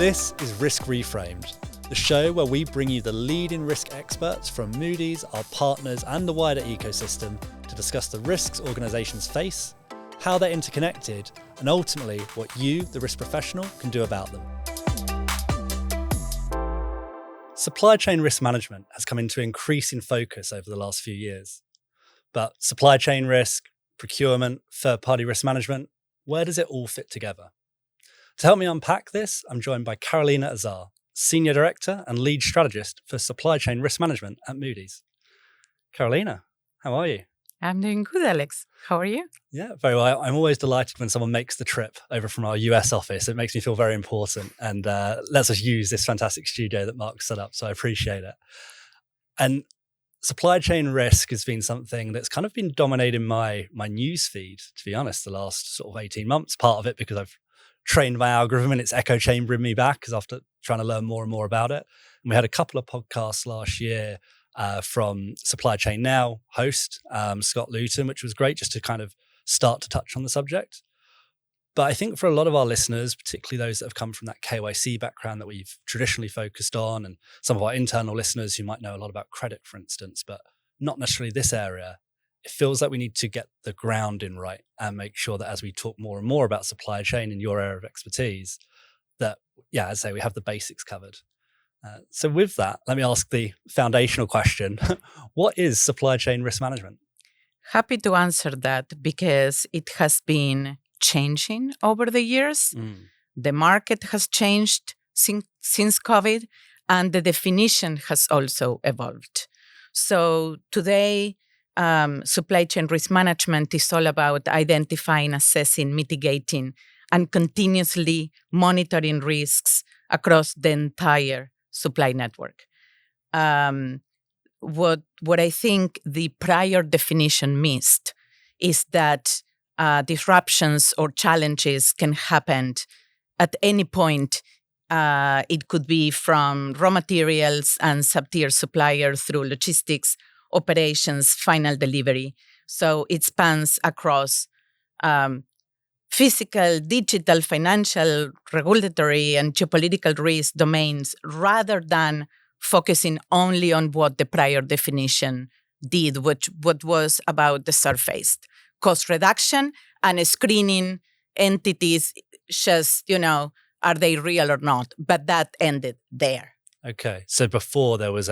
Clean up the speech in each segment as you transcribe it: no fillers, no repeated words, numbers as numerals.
This is Risk Reframed, the show where we bring you the leading risk experts from Moody's, our partners, and the wider ecosystem to discuss the risks organizations face, how they're interconnected, and ultimately what you, the risk professional, can do about them. Supply chain risk management has come into increasing focus over the last few years. But supply chain risk, procurement, third-party risk management, where does it all fit together? To help me unpack this, I'm joined by Carolina Azar, Senior Director and Lead Strategist for Supply Chain Risk Management at Moody's. Carolina, how are you? I'm doing good, Alex. How are you? Yeah, very well. I'm always delighted when someone makes the trip over from our US office. It makes me feel very important and lets us use this fantastic studio that Mark set up, so I appreciate it. And supply chain risk has been something that's kind of been dominating my news feed, to be honest, the last sort of 18 months. Part of it because I've trained my algorithm and it's echo chambering me back because after trying to learn more and more about it. And we had a couple of podcasts last year from Supply Chain Now host, Scott Luton, which was great just to kind of start to touch on the subject. But I think for a lot of our listeners, particularly those that have come from that KYC background that we've traditionally focused on, and some of our internal listeners who might know a lot about credit, for instance, but not necessarily this area, it feels like we need to get the grounding right and make sure that as we talk more and more about supply chain in your area of expertise, that, yeah, as I say, we have the basics covered. So with that, let me ask the foundational question. What is supply chain risk management? Happy to answer that because it has been changing over the years. The market has changed since COVID, and the definition has also evolved. So today, supply chain risk management is all about identifying, assessing, mitigating, and continuously monitoring risks across the entire supply network. What I think the prior definition missed is that disruptions or challenges can happen at any point. It could be from raw materials and sub-tier supplier through logistics, operations, final delivery. So it spans across physical, digital, financial, regulatory, and geopolitical risk domains rather than focusing only on what the prior definition did, what was about the surface. Cost reduction and screening entities, just, are they real or not? But that ended there. Okay. So before there was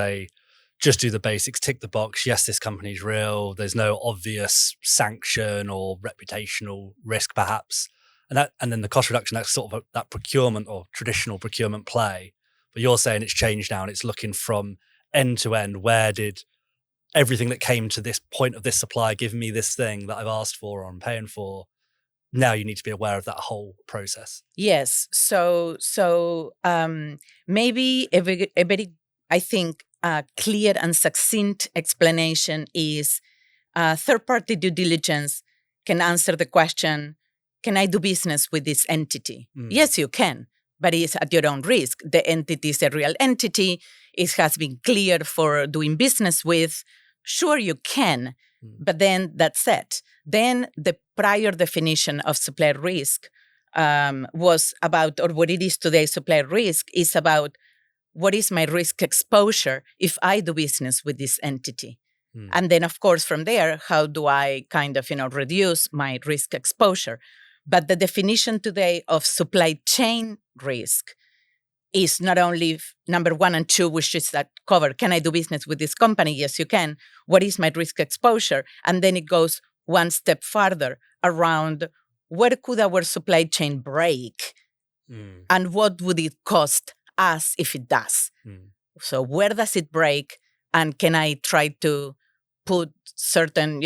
just do the basics, tick the box. Yes, this company's real. There's no obvious sanction or reputational risk, perhaps. And then the cost reduction, that's sort of that procurement or traditional procurement play. But you're saying it's changed now and it's looking from end to end. Where did everything that came to this point of this supply give me this thing that I've asked for or I'm paying for? Now you need to be aware of that whole process. Yes. So maybe a very, I think, clear and succinct explanation is third-party due diligence can answer the question, can I do business with this entity? Yes, you can, but it's at your own risk. The entity is a real entity. It has been cleared for doing business with. Sure, you can, but then that's it. Then the prior definition of supplier risk was about, or what it is today, supplier risk is about what is my risk exposure if I do business with this entity? And then, of course, from there, how do I kind of, reduce my risk exposure? But the definition today of supply chain risk is not only number 1 and 2, which is that cover, can I do business with this company? Yes, you can. What is my risk exposure? And then it goes one step further around where could our supply chain break? And what would it cost us if it does? So where does it break? And can I try to put certain,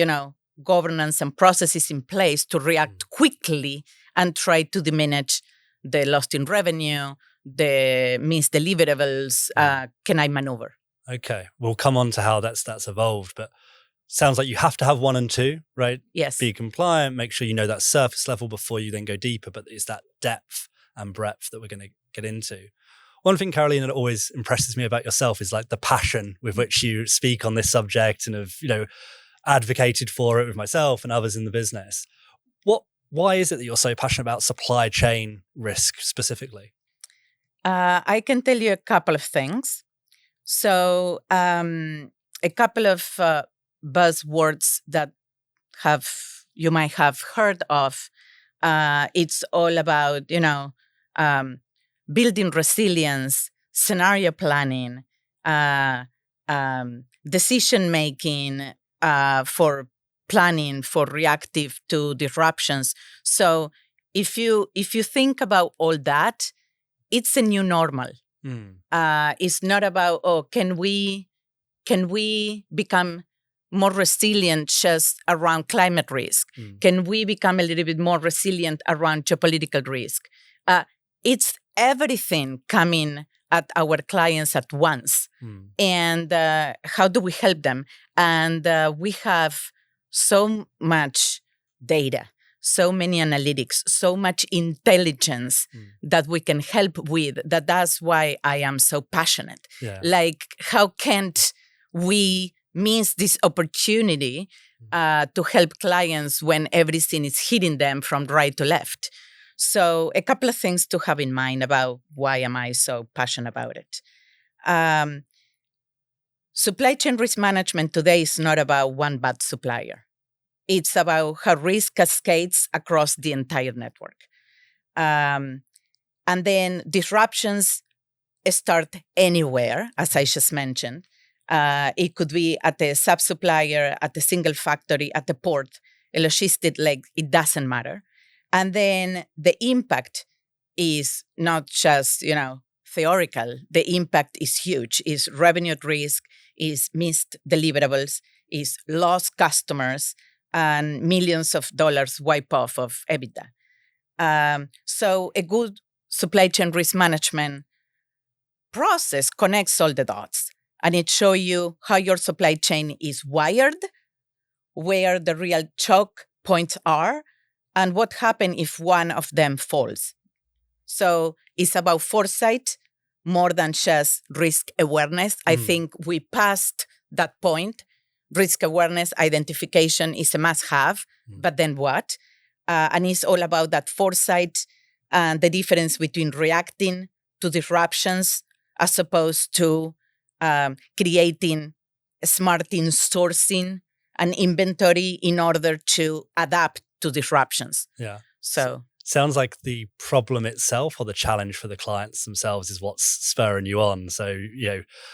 governance and processes in place to react quickly and try to diminish the loss in revenue, the missed deliverables? Can I maneuver? Okay, we'll come on to how that's evolved, but sounds like you have to have 1 and 2, right? Yes. Be compliant, make sure you know that surface level before you then go deeper, but it's that depth and breadth that we're going to get into. One thing, Carolina, that always impresses me about yourself is like the passion with which you speak on this subject and have, advocated for it with myself and others in the business. Why is it that you're so passionate about supply chain risk specifically? I can tell you a couple of things. So, a couple of buzzwords that you might have heard of. It's all about building resilience, scenario planning, decision making for planning for reactive to disruptions. So if you think about all that, it's a new normal. It's not about can we become more resilient just around climate risk? Can we become a little bit more resilient around geopolitical risk? It's everything coming at our clients at once. And how do we help them? And we have so much data, so many analytics, so much intelligence that we can help with. That's why I am so passionate. Yeah. Like, how can't we miss this opportunity to help clients when everything is hitting them from right to left? So a couple of things to have in mind about why am I so passionate about it. Supply chain risk management today is not about one bad supplier. It's about how risk cascades across the entire network. And then disruptions start anywhere, as I just mentioned. It could be at a sub-supplier, at a single factory, at the port, a logistic leg, it doesn't matter. And then the impact is not just, theoretical. The impact is huge. Is revenue at risk, is missed deliverables, is lost customers, and millions of dollars wipe off of EBITDA. So a good supply chain risk management process connects all the dots, and it shows you how your supply chain is wired, where the real choke points are, and what happens if one of them falls. So it's about foresight more than just risk awareness. I think we passed that point. Risk awareness, identification is a must-have, but then what? And it's all about that foresight and the difference between reacting to disruptions as opposed to creating smart sourcing and inventory in order to adapt to disruptions. Yeah. So sounds like the problem itself or the challenge for the clients themselves is what's spurring you on. So,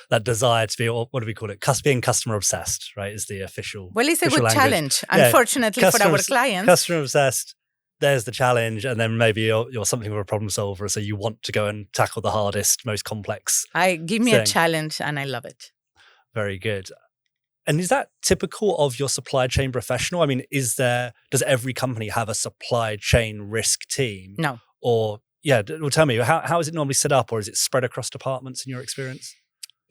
that desire to be, what do we call it? Being customer obsessed, right? Is the official. Well, it's a good language. challenge, unfortunately, for our clients. Customer obsessed, there's the challenge. And then maybe you're something of a problem solver. So you want to go and tackle the hardest, most complex. Give me a challenge and I love it. Very good. And is that typical of your supply chain professional? I mean, does every company have a supply chain risk team? No. Or, tell me, how is it normally set up, or is it spread across departments in your experience?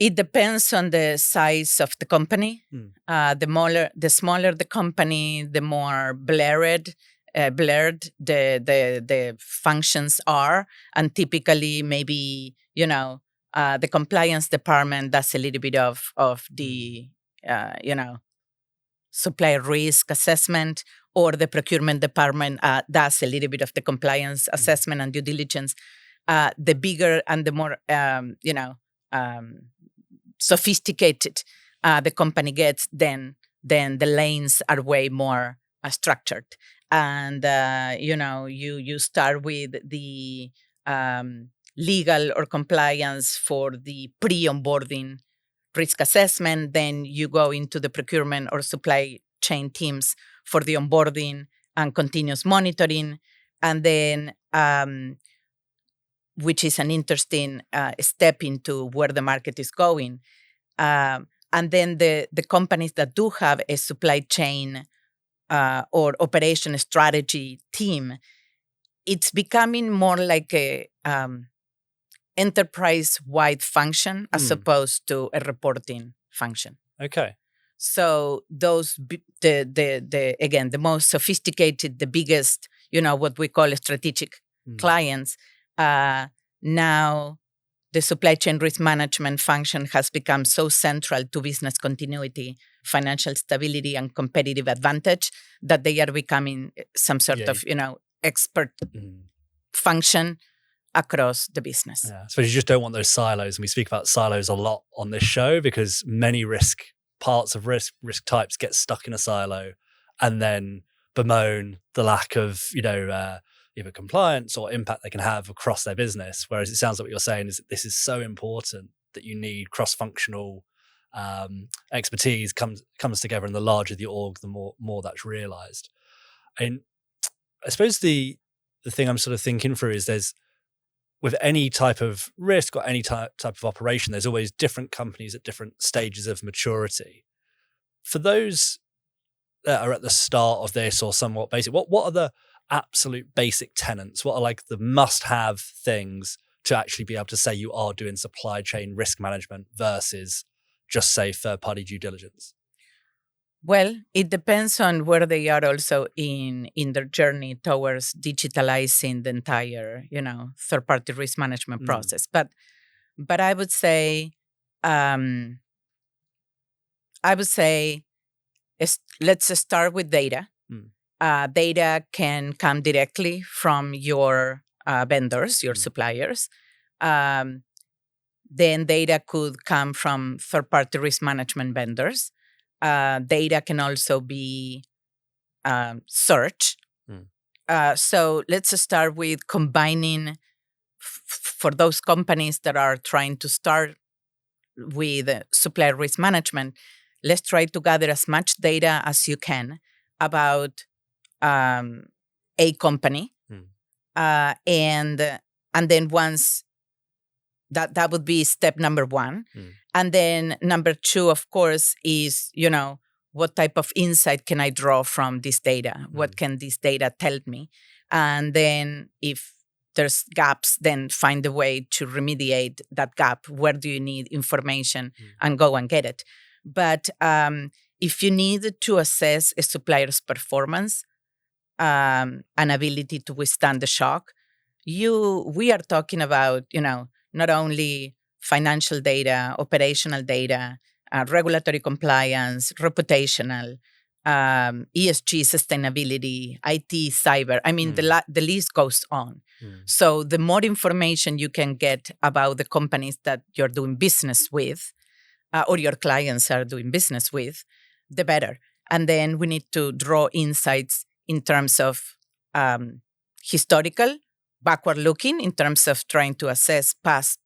It depends on the size of the company. The smaller the company, the more blurred the functions are. And typically, maybe, the compliance department does a little bit of the supplier risk assessment, or the procurement department does a little bit of the compliance assessment and due diligence. The bigger and the more, sophisticated the company gets, then the lanes are way more structured. And, you start with the legal or compliance for the pre-onboarding risk assessment, then you go into the procurement or supply chain teams for the onboarding and continuous monitoring, and then which is an interesting step into where the market is going. And then the companies that do have a supply chain or operation strategy team, it's becoming more like a enterprise-wide function as opposed to a reporting function. Okay. So those the most sophisticated, the biggest, what we call strategic clients, now the supply chain risk management function has become so central to business continuity, financial stability, and competitive advantage that they are becoming some sort of expert function across the business. Yeah, I suppose you just don't want those silos. And we speak about silos a lot on this show because many parts of risk types get stuck in a silo and then bemoan the lack of, either compliance or impact they can have across their business. Whereas it sounds like what you're saying is that this is so important that you need cross-functional expertise comes together, and the larger the org, the more that's realized. And I suppose the thing I'm sort of thinking through is there's, with any type of risk or any type of operation, there's always different companies at different stages of maturity. For those that are at the start of this or somewhat basic, what are the absolute basic tenets? What are like the must-have things to actually be able to say you are doing supply chain risk management versus just say third-party due diligence? Well, it depends on where they are also in their journey towards digitalizing the entire, third-party risk management process. But I would say, let's start with data. Data can come directly from your vendors, your suppliers. Then data could come from third-party risk management vendors. Data can also be search. So let's start with combining for those companies that are trying to start with supplier risk management. Let's try to gather as much data as you can about a company, and then once that would be step number one. And then number two, of course, is, what type of insight can I draw from this data? What can this data tell me? And then if there's gaps, then find a way to remediate that gap. Where do you need information? And go and get it. But if you need to assess a supplier's performance and ability to withstand the shock, we are talking about, not only financial data, operational data, regulatory compliance, reputational, ESG, sustainability, IT, cyber. I mean, the list goes on. So the more information you can get about the companies that you're doing business with, or your clients are doing business with, the better. And then we need to draw insights in terms of historical, backward-looking, in terms of trying to assess past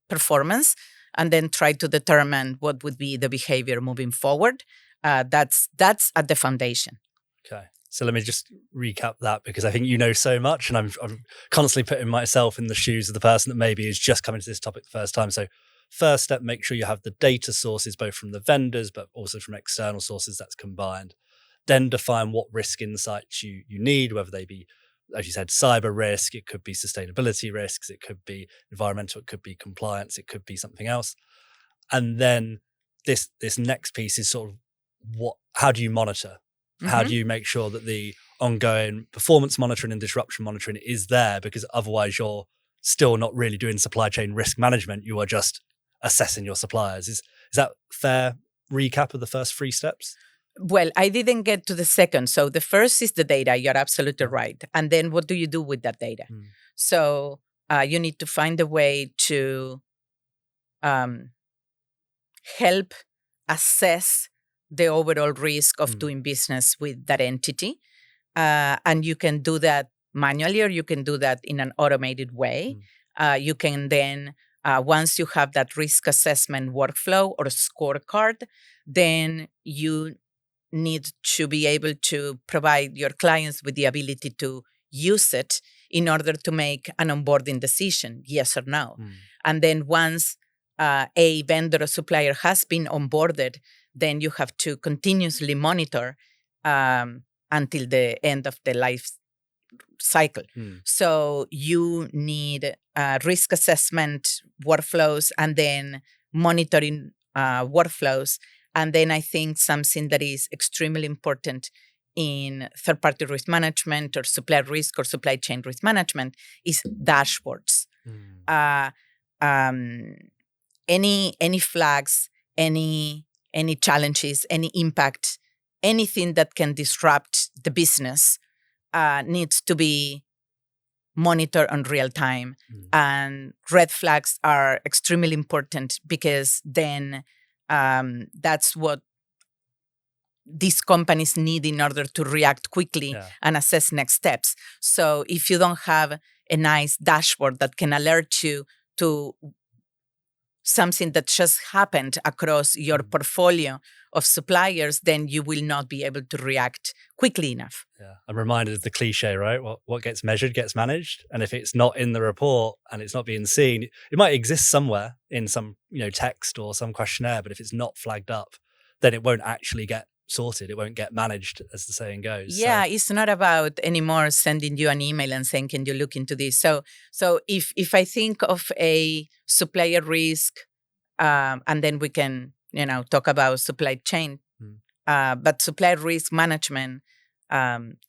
performance, and then try to determine what would be the behavior moving forward. That's at the foundation. Okay. So let me just recap that, because I think you know so much, and I'm constantly putting myself in the shoes of the person that maybe is just coming to this topic the first time. So first step, make sure you have the data sources, both from the vendors, but also from external sources that's combined. Then define what risk insights you need, whether they be, as you said, cyber risk, it could be sustainability risks, it could be environmental, it could be compliance, it could be something else. And then this next piece is sort of how do you monitor? How do you make sure that the ongoing performance monitoring and disruption monitoring is there? Because otherwise you're still not really doing supply chain risk management. You are just assessing your suppliers. Is that fair recap of the first three steps? Well, I didn't get to the second. So the first is the data. You're absolutely right. And then what do you do with that data? So you need to find a way to help assess the overall risk of doing business with that entity. And you can do that manually, or you can do that in an automated way. You can then, once you have that risk assessment workflow or scorecard, then you need to be able to provide your clients with the ability to use it in order to make an onboarding decision, yes or no. And then once a vendor or supplier has been onboarded, then you have to continuously monitor until the end of the life cycle. So you need risk assessment workflows and then monitoring workflows. And then I think something that is extremely important in third-party risk management or supplier risk or supply chain risk management is dashboards. Any flags, any challenges, any impact, anything that can disrupt the business needs to be monitor on real time. And red flags are extremely important because then that's what these companies need in order to react quickly and assess next steps. So if you don't have a nice dashboard that can alert you to something that just happened across your portfolio of suppliers, then you will not be able to react quickly enough. Yeah, I'm reminded of the cliche, right? What gets measured gets managed. And if it's not in the report and it's not being seen, it might exist somewhere in some text or some questionnaire, but if it's not flagged up, then it won't actually get sorted. It won't get managed, as the saying goes. Yeah, it's not about anymore sending you an email and saying, can you look into this? So if I think of a supplier risk, and then we can, talk about supply chain, but supplier risk management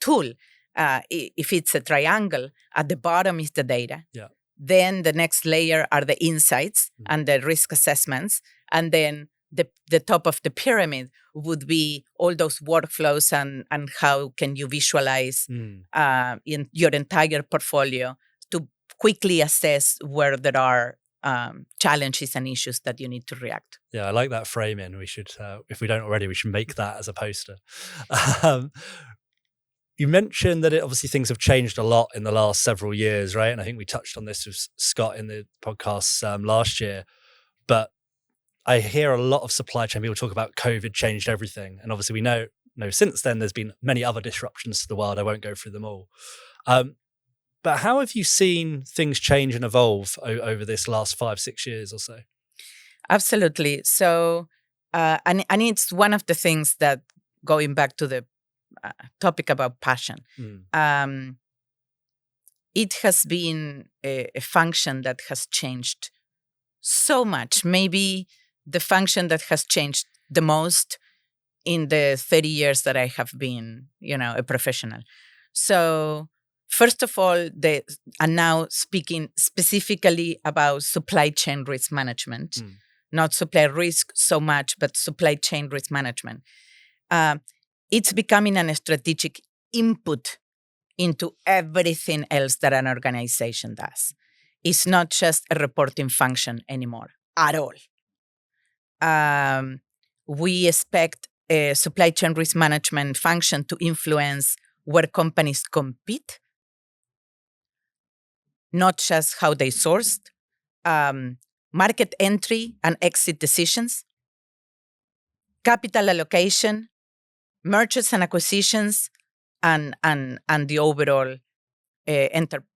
tool, if it's a triangle, at the bottom is the data. Yeah. Then the next layer are the insights and the risk assessments. And then the top of the pyramid would be all those workflows and how can you visualize in your entire portfolio to quickly assess where there are challenges and issues that you need to react. Yeah, I like that framing. We should, if we don't already, we should make that as a poster. You mentioned that obviously things have changed a lot in the last several years, right? And I think we touched on this with Scott in the podcast last year. But I hear a lot of supply chain people talk about COVID changed everything. And obviously we know since then there's been many other disruptions to the world. I won't go through them all. But how have you seen things change and evolve over this last 5-6 years or so? Absolutely. So, and it's one of the things that, going back to the topic about passion, it has been a function that has changed so much. Maybe the function that has changed the most in the 30 years that I have been, a professional. So, first of all, and now speaking specifically about supply chain risk management, not supply risk so much, but supply chain risk management. It's becoming a strategic input into everything else that an organization does. It's not just a reporting function anymore at all. We expect a supply chain risk management function to influence where companies compete, not just how they sourced, market entry and exit decisions, capital allocation, mergers and acquisitions, and the overall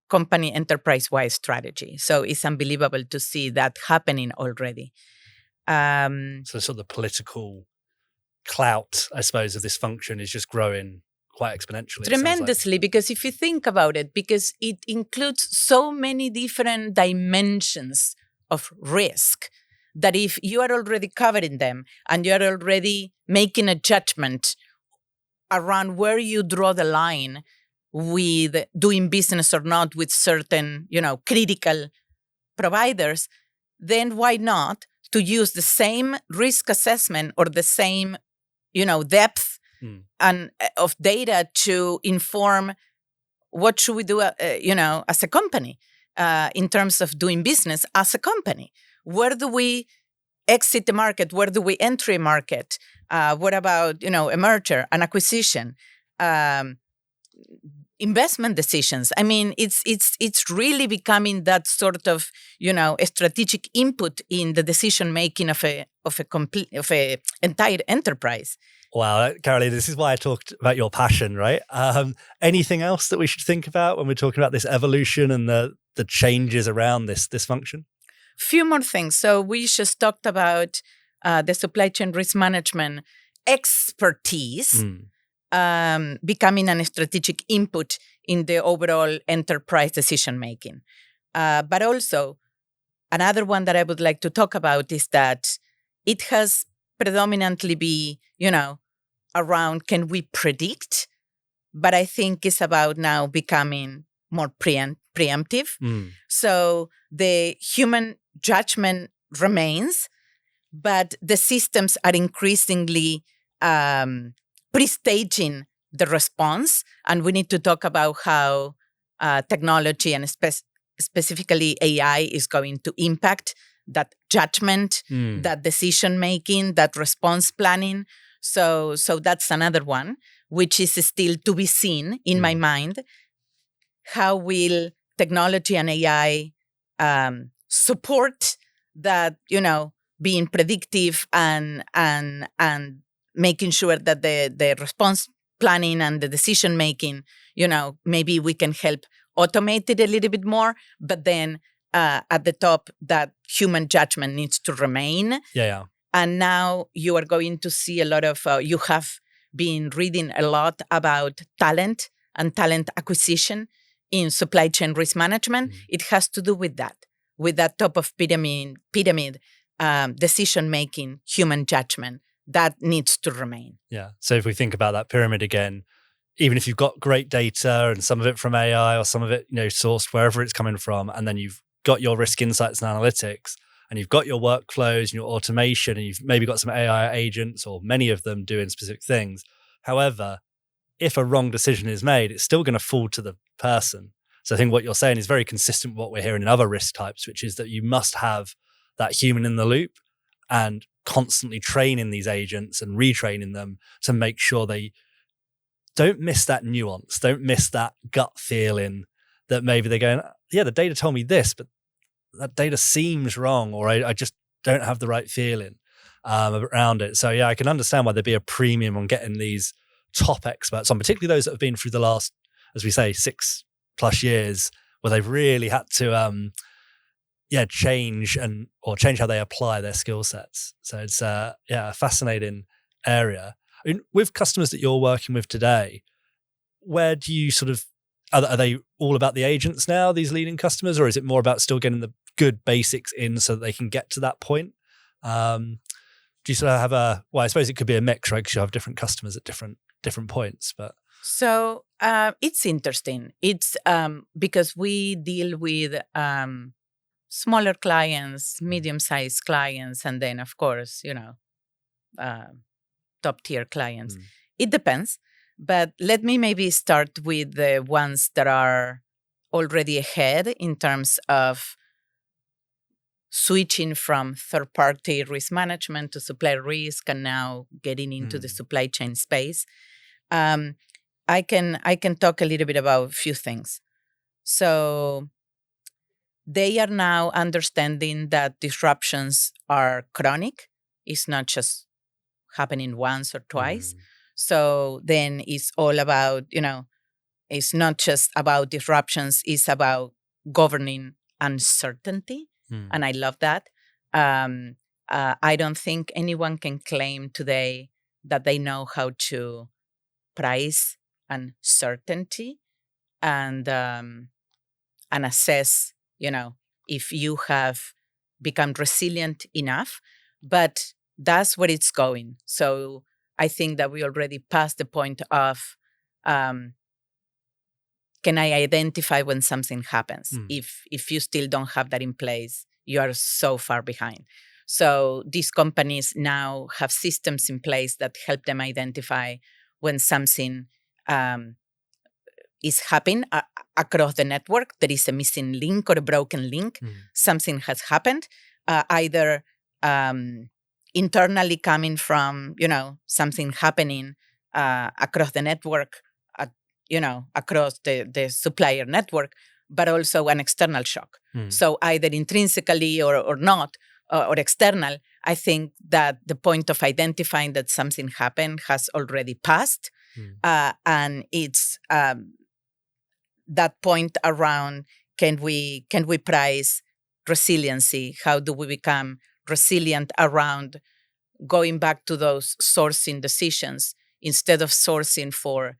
company enterprise-wide strategy. So it's unbelievable to see that happening already. So sort of the political clout, I suppose, of this function is just growing quite exponentially. Tremendously, because if you think about it, because it includes so many different dimensions of risk, that if you are already covering them and you are already making a judgment around where you draw the line with doing business or not with certain, critical providers, then why not to use the same risk assessment or the same, depth and of data to inform what should we do, as a company in terms of doing business as a company. Where do we exit the market? Where do we enter a market? What about, a merger, an acquisition, investment decisions? I mean, it's really becoming that sort of, a strategic input in the decision making of a entire enterprise. Wow, Caroline, this is why I talked about your passion, right? Anything else that we should think about when we're talking about this evolution and the changes around this function? Few more things. So we just talked about the supply chain risk management expertise becoming a strategic input in the overall enterprise decision making. But also, another one that I would like to talk about is that it has predominantly be, around can we predict, but I think it's about now becoming more preemptive. So the human judgment remains, but the systems are increasingly pre-staging the response. And we need to talk about how technology and specifically AI is going to impact that judgment, that decision making, that response planning. So that's another one, which is still to be seen in my mind. How will technology and AI support that, being predictive and making sure that the response planning and the decision making, maybe we can help automate it a little bit more, but then at the top, that human judgment needs to remain. Yeah. And now you are going to see a lot of, you have been reading a lot about talent and talent acquisition in supply chain risk management. It has to do with that top of pyramid decision-making, human judgment that needs to remain. Yeah. So if we think about that pyramid again, even if you've got great data and some of it from AI or some of it, sourced wherever it's coming from, and then you've got your risk insights and analytics, and you've got your workflows and your automation, and you've maybe got some AI agents or many of them doing specific things. However, if a wrong decision is made, it's still going to fall to the person. So I think what you're saying is very consistent with what we're hearing in other risk types, which is that you must have that human in the loop and constantly training these agents and retraining them to make sure they don't miss that nuance, don't miss that gut feeling that maybe they're going, yeah, the data told me this, but that data seems wrong, or I just don't have the right feeling around it. So yeah, I can understand why there'd be a premium on getting these top experts on, particularly those that have been through the last, as we say, 6+ years, where they've really had to change how they apply their skill sets. So it's a fascinating area. I mean, with customers that you're working with today, where do you sort of, are they all about the agents now, these leading customers, or is it more about still getting the good basics in so that they can get to that point? Do you sort of have I suppose it could be a mix, right? Because you have different customers at different points, but. So it's interesting. It's because we deal with smaller clients, medium-sized clients, and then, of course, top-tier clients. It depends. But let me maybe start with the ones that are already ahead in terms of switching from third-party risk management to supplier risk and now getting into the supply chain space. I can talk a little bit about a few things. So they are now understanding that disruptions are chronic. It's not just happening once or twice. So then it's all about, it's not just about disruptions, it's about governing uncertainty. And I love that. I don't think anyone can claim today that they know how to price uncertainty and assess, if you have become resilient enough. But that's where it's going. So I think that we already passed the point of, can I identify when something happens? If you still don't have that in place, you are so far behind. So these companies now have systems in place that help them identify when something is happening across the network. There is a missing link or a broken link. Something has happened, either internally coming from, something happening across the network, across the supplier network, but also an external shock. So either intrinsically or not, or external, I think that the point of identifying that something happened has already passed. And it's that point around, can we price resiliency? How do we become resilient around going back to those sourcing decisions instead of sourcing for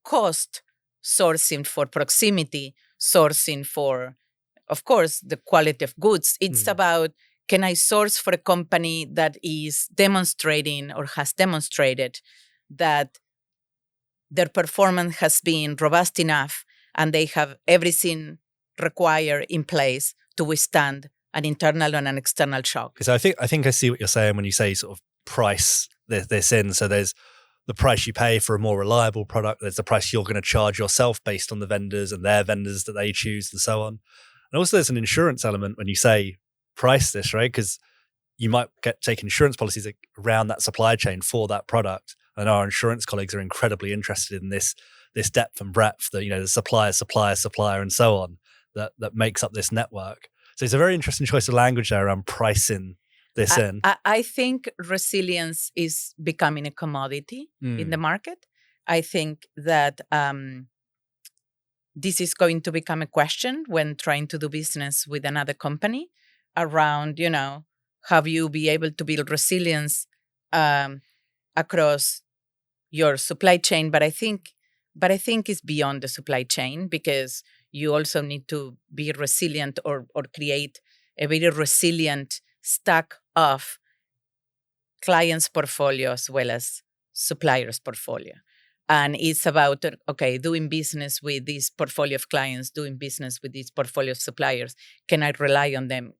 cost, sourcing for proximity, sourcing for, of course, the quality of goods. It's about, can I source for a company that is demonstrating or has demonstrated that their performance has been robust enough and they have everything required in place to withstand an internal and an external shock. So I think I see what you're saying when you say sort of price this in. So there's the price you pay for a more reliable product. There's the price you're going to charge yourself based on the vendors and their vendors that they choose and so on. And also there's an insurance element when you say price this, right? Because you might take insurance policies around that supply chain for that product. And our insurance colleagues are incredibly interested in this depth and breadth, the supplier, and so on, that makes up this network. So it's a very interesting choice of language there around pricing this in. I think resilience is becoming a commodity in the market. I think that this is going to become a question when trying to do business with another company around, have you be able to build resilience across your supply chain? But I think it's beyond the supply chain, because you also need to be resilient or create a very resilient stack of clients' portfolio as well as suppliers' portfolio. And it's about, doing business with this portfolio of clients, doing business with this portfolio of suppliers. Can I rely on them?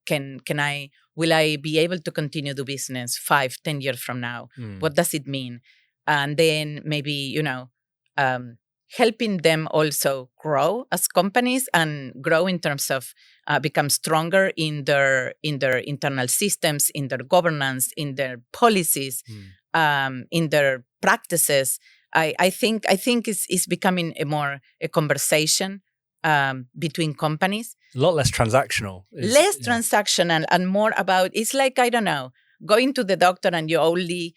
Will I be able to continue to do business 5-10 years from now? What does it mean? And then maybe, helping them also grow as companies and grow in terms of become stronger in their internal systems, in their governance, in their policies, in their practices. I think it's becoming a conversation between companies. A lot less transactional. Transactional and more about, it's like, I don't know, going to the doctor and you only,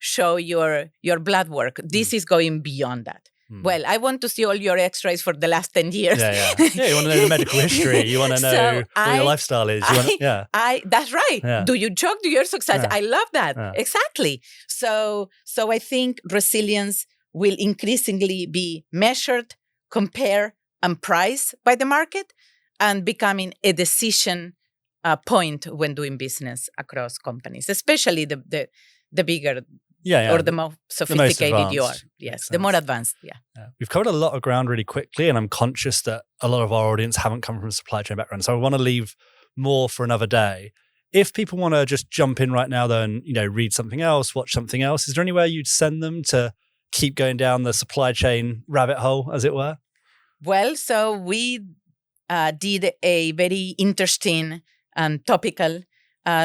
show your blood work. This is going beyond that. Well, I want to see all your x-rays for the last 10 years. Yeah, you want to know the medical history. You want to know what your lifestyle is. That's right. Yeah. Do you jog? Do you exercise? Yeah. I love that. Yeah. Exactly. So I think resilience will increasingly be measured, compared, and priced by the market, and becoming a decision point when doing business across companies, especially the bigger or the more sophisticated you are. Yes, the more advanced. Yeah. We've covered a lot of ground really quickly, and I'm conscious that a lot of our audience haven't come from a supply chain background. So I want to leave more for another day. If people want to just jump in right now, though, and read something else, watch something else, is there anywhere you'd send them to keep going down the supply chain rabbit hole, as it were? Well, so we did a very interesting and topical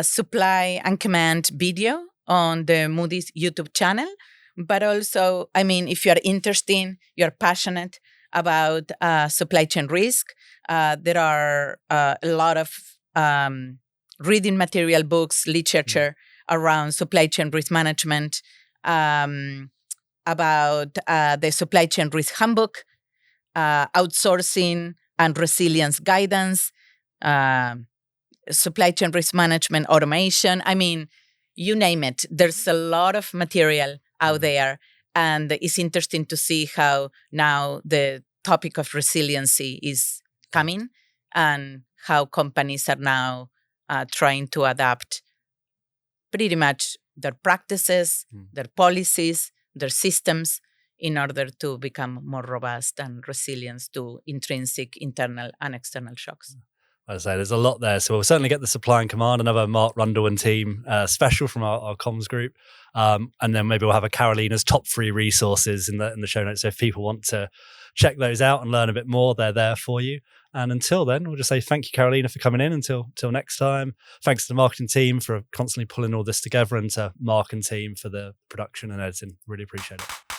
supply and command video on the Moody's YouTube channel. But also, if you're interested, you're passionate about supply chain risk, there are a lot of reading material, books, literature around supply chain risk management, about the supply chain risk handbook, outsourcing and resilience guidance, supply chain risk management automation. You name it. There's a lot of material out there, and it's interesting to see how now the topic of resiliency is coming and how companies are now trying to adapt pretty much their practices, their policies, their systems in order to become more robust and resilient to intrinsic internal and external shocks. As I say, there's a lot there. So we'll certainly get the Supply and Command, another Mark Rundle and team special from our comms group. And then maybe we'll have a Carolina's top 3 resources in the show notes. So if people want to check those out and learn a bit more, they're there for you. And until then, we'll just say thank you, Carolina, for coming in. Until next time. Thanks to the marketing team for constantly pulling all this together, and to Mark and team for the production and editing. Really appreciate it.